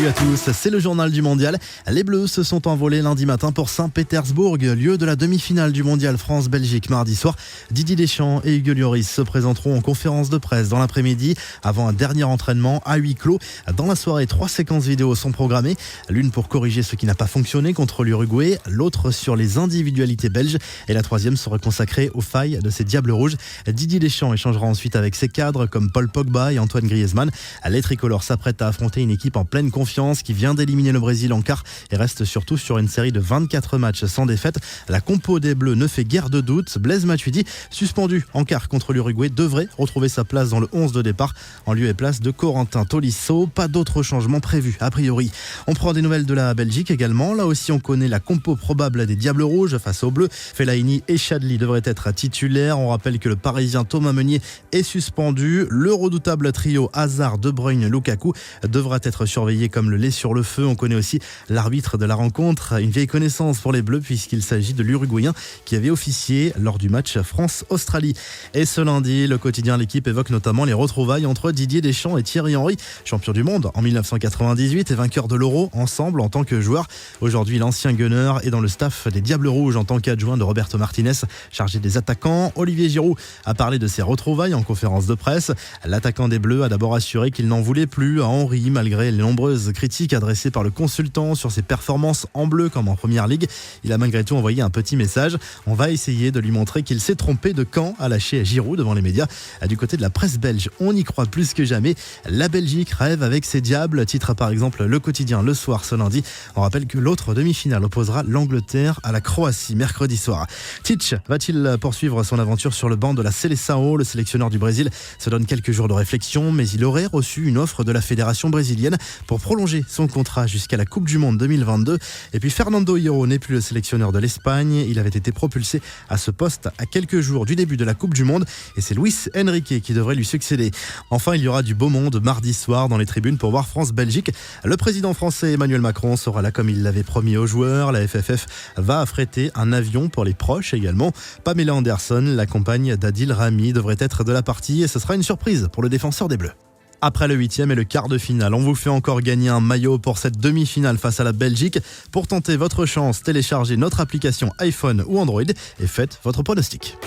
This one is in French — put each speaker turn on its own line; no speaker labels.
Salut à tous, c'est le journal du mondial. Les Bleus se sont envolés lundi matin pour Saint-Pétersbourg, lieu de la demi-finale du mondial France-Belgique mardi soir. Didier Deschamps et Hugo Lloris se présenteront en conférence de presse dans l'après-midi avant un dernier entraînement à huis clos. Dans la soirée, 3 séquences vidéo sont programmées. L'une pour corriger ce qui n'a pas fonctionné contre l'Uruguay, l'autre sur les individualités belges et la troisième sera consacrée aux failles de ces Diables Rouges. Didier Deschamps échangera ensuite avec ses cadres comme Paul Pogba et Antoine Griezmann. Les tricolores s'apprêtent à affronter une équipe en pleine confiance qui vient d'éliminer le Brésil en quart et reste surtout sur une série de 24 matchs sans défaite. La compo des Bleus ne fait guère de doute. Blaise Matuidi, suspendu en quart contre l'Uruguay, devrait retrouver sa place dans le 11 de départ en lieu et place de Corentin Tolisso. Pas d'autres changements prévus a priori. On prend des nouvelles de la Belgique également. Là aussi on connaît la compo probable des Diables Rouges face aux Bleus. Fellaini et Chadli devraient être titulaires. On rappelle que le Parisien Thomas Meunier est suspendu. Le redoutable trio Hazard, De Bruyne, Lukaku devra être surveillé comme le lait sur le feu. On connaît aussi l'arbitre de la rencontre, une vieille connaissance pour les Bleus puisqu'il s'agit de l'Uruguayen qui avait officié lors du match France-Australie. Et ce lundi, le quotidien L'Équipe évoque notamment les retrouvailles entre Didier Deschamps et Thierry Henry, champion du monde en 1998 et vainqueur de l'Euro ensemble en tant que joueur. Aujourd'hui, l'ancien gunner est dans le staff des Diables Rouges en tant qu'adjoint de Roberto Martinez, chargé des attaquants. Olivier Giroud a parlé de ses retrouvailles en conférence de presse. L'attaquant des Bleus a d'abord assuré qu'il n'en voulait plus à Henry malgré les nombreuses critiques adressées par le consultant sur ses performances en bleu comme en première ligue. Il a malgré tout envoyé un petit message. On va essayer de lui montrer qu'il s'est trompé de camp, a lâché Giroud devant les médias. Du côté de la presse belge, on y croit plus que jamais. La Belgique rêve avec ses diables, titre par exemple le quotidien Le Soir ce lundi. On rappelle que l'autre demi-finale opposera l'Angleterre à la Croatie mercredi soir. Tite va-t-il poursuivre son aventure sur le banc de la Seleção? Le sélectionneur du Brésil se donne quelques jours de réflexion, mais il aurait reçu une offre de la fédération brésilienne pour prolonger son contrat jusqu'à la Coupe du Monde 2022. Et puis Fernando Hierro n'est plus le sélectionneur de l'Espagne. Il avait été propulsé à ce poste à quelques jours du début de la Coupe du Monde et c'est Luis Enrique qui devrait lui succéder. Enfin, il y aura du beau monde mardi soir dans les tribunes pour voir France-Belgique. Le président français Emmanuel Macron sera là comme il l'avait promis aux joueurs. La FFF va affréter un avion pour les proches également. Pamela Anderson, la compagne d'Adil Rami, devrait être de la partie et ce sera une surprise pour le défenseur des Bleus. Après le 8e et le quart de finale, on vous fait encore gagner un maillot pour cette demi-finale face à la Belgique. Pour tenter votre chance, téléchargez notre application iPhone ou Android et faites votre pronostic.